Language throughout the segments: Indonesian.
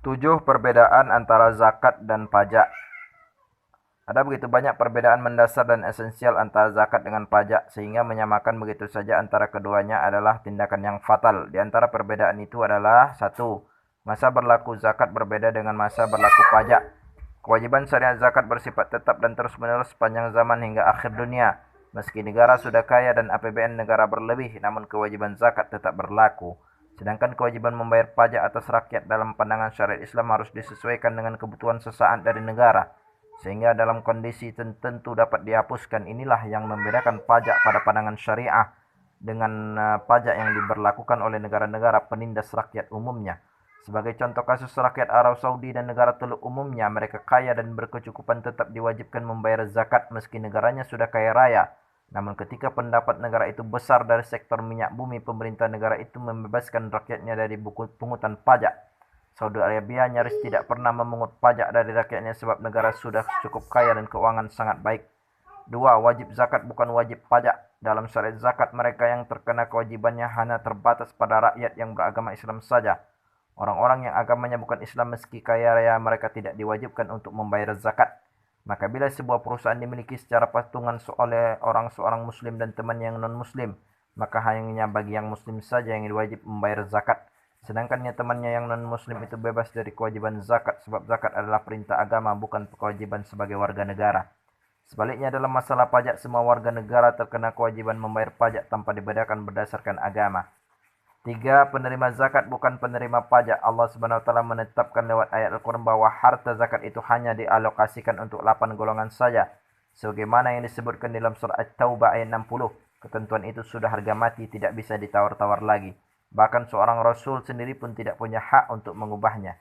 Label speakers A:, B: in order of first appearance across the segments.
A: 7 perbedaan antara zakat dan pajak. Ada begitu banyak perbedaan mendasar dan esensial antara zakat dengan pajak, sehingga menyamakan begitu saja antara keduanya adalah tindakan yang fatal. Di antara perbedaan itu adalah: 1. Masa berlaku zakat berbeda dengan masa berlaku pajak. Kewajiban syariat zakat bersifat tetap dan terus-menerus sepanjang zaman hingga akhir dunia. Meski negara sudah kaya dan APBN negara berlebih, namun kewajiban zakat tetap berlaku. Sedangkan kewajiban membayar pajak atas rakyat dalam pandangan syariat Islam harus disesuaikan dengan kebutuhan sesaat dari negara, sehingga dalam kondisi tertentu dapat dihapuskan. Inilah yang membedakan pajak pada pandangan syariah dengan pajak yang diberlakukan oleh negara-negara penindas rakyat umumnya. Sebagai contoh kasus rakyat Arab Saudi dan negara Teluk umumnya, mereka kaya dan berkecukupan tetap diwajibkan membayar zakat meski negaranya sudah kaya raya. Namun ketika pendapat negara itu besar dari sektor minyak bumi, pemerintah negara itu membebaskan rakyatnya dari pungutan pajak. Saudi Arabia nyaris tidak pernah memungut pajak dari rakyatnya sebab negara sudah cukup kaya dan keuangan sangat baik. 2. Wajib zakat bukan wajib pajak. Dalam syariat zakat, mereka yang terkena kewajibannya hanya terbatas pada rakyat yang beragama Islam saja. Orang-orang yang agamanya bukan Islam meski kaya raya, mereka tidak diwajibkan untuk membayar zakat. Maka bila sebuah perusahaan dimiliki secara patungan oleh seorang muslim dan teman yang non-muslim, maka hanya bagi yang muslim saja yang diwajib membayar zakat. Sedangkan temannya yang non-muslim itu bebas dari kewajiban zakat, sebab zakat adalah perintah agama, bukan kewajiban sebagai warga negara. Sebaliknya dalam masalah pajak, semua warga negara terkena kewajiban membayar pajak tanpa dibedakan berdasarkan agama. 3. Penerima zakat bukan penerima pajak. Allah SWT menetapkan lewat ayat Al-Quran bahwa harta zakat itu hanya dialokasikan untuk 8 golongan saja, sebagaimana yang disebutkan dalam surah At-Taubah ayat 60. Ketentuan itu sudah harga mati, tidak bisa ditawar-tawar lagi. Bahkan seorang rasul sendiri pun tidak punya hak untuk mengubahnya.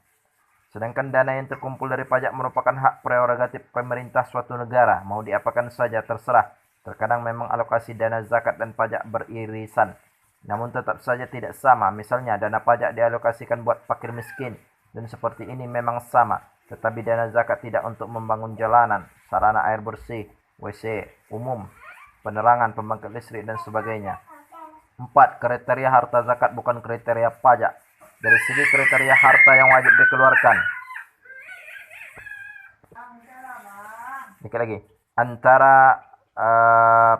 A: Sedangkan dana yang terkumpul dari pajak merupakan hak prerogatif pemerintah suatu negara, mau diapakan saja terserah. Terkadang memang alokasi dana zakat dan pajak beririsan, namun tetap saja tidak sama. Misalnya dana pajak dialokasikan buat fakir miskin, dan seperti ini memang sama. Tetapi dana zakat tidak untuk membangun jalanan, sarana air bersih, WC umum, penerangan, pembangkit listrik, dan sebagainya. 4. Kriteria harta zakat bukan kriteria pajak. Dari segi kriteria harta yang wajib dikeluarkan, dikit lagi, antara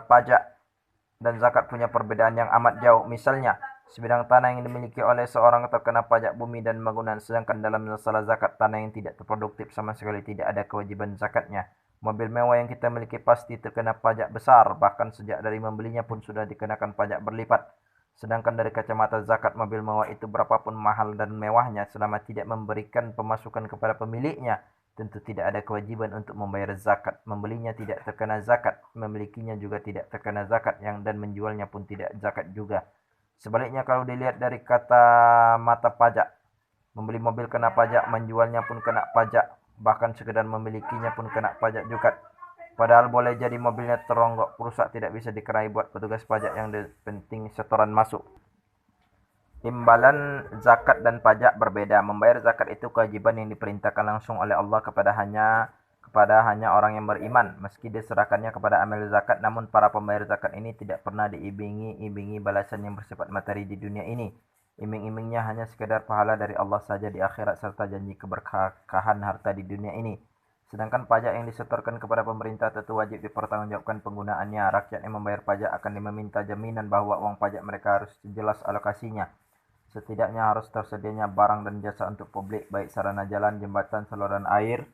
A: pajak dan zakat punya perbedaan yang amat jauh. Misalnya, sebidang tanah yang dimiliki oleh seorang terkena pajak bumi dan bangunan, sedangkan dalam masalah zakat, tanah yang tidak terproduktif sama sekali tidak ada kewajiban zakatnya. Mobil mewah yang kita miliki pasti terkena pajak besar, bahkan sejak dari membelinya pun sudah dikenakan pajak berlipat. Sedangkan dari kacamata zakat, mobil mewah itu berapapun mahal dan mewahnya, selama tidak memberikan pemasukan kepada pemiliknya, tentu tidak ada kewajiban untuk membayar zakat. Membelinya tidak terkena zakat, memilikinya juga tidak terkena zakat, dan menjualnya pun tidak zakat juga. Sebaliknya kalau dilihat dari kata mata pajak, membeli mobil kena pajak, menjualnya pun kena pajak, bahkan sekedar memilikinya pun kena pajak juga. Padahal boleh jadi mobilnya teronggok rusak, tidak bisa dikenai buat petugas pajak, yang penting setoran masuk. Imbalan zakat dan pajak berbeda. Membayar zakat itu kewajiban yang diperintahkan langsung oleh Allah kepada hanya orang yang beriman, meski diserahkannya kepada amil zakat. Namun para pembayar zakat ini tidak pernah diiming-imingi balasan yang bersifat materi di dunia ini. Iming-imingnya hanya sekedar pahala dari Allah saja di akhirat, serta janji keberkahan harta di dunia ini. Sedangkan pajak yang disetorkan kepada pemerintah tentu wajib dipertanggungjawabkan penggunaannya. Rakyat yang membayar pajak akan meminta jaminan bahwa uang pajak mereka harus jelas alokasinya. Setidaknya harus tersedianya barang dan jasa untuk publik, baik sarana jalan, jembatan, saluran air,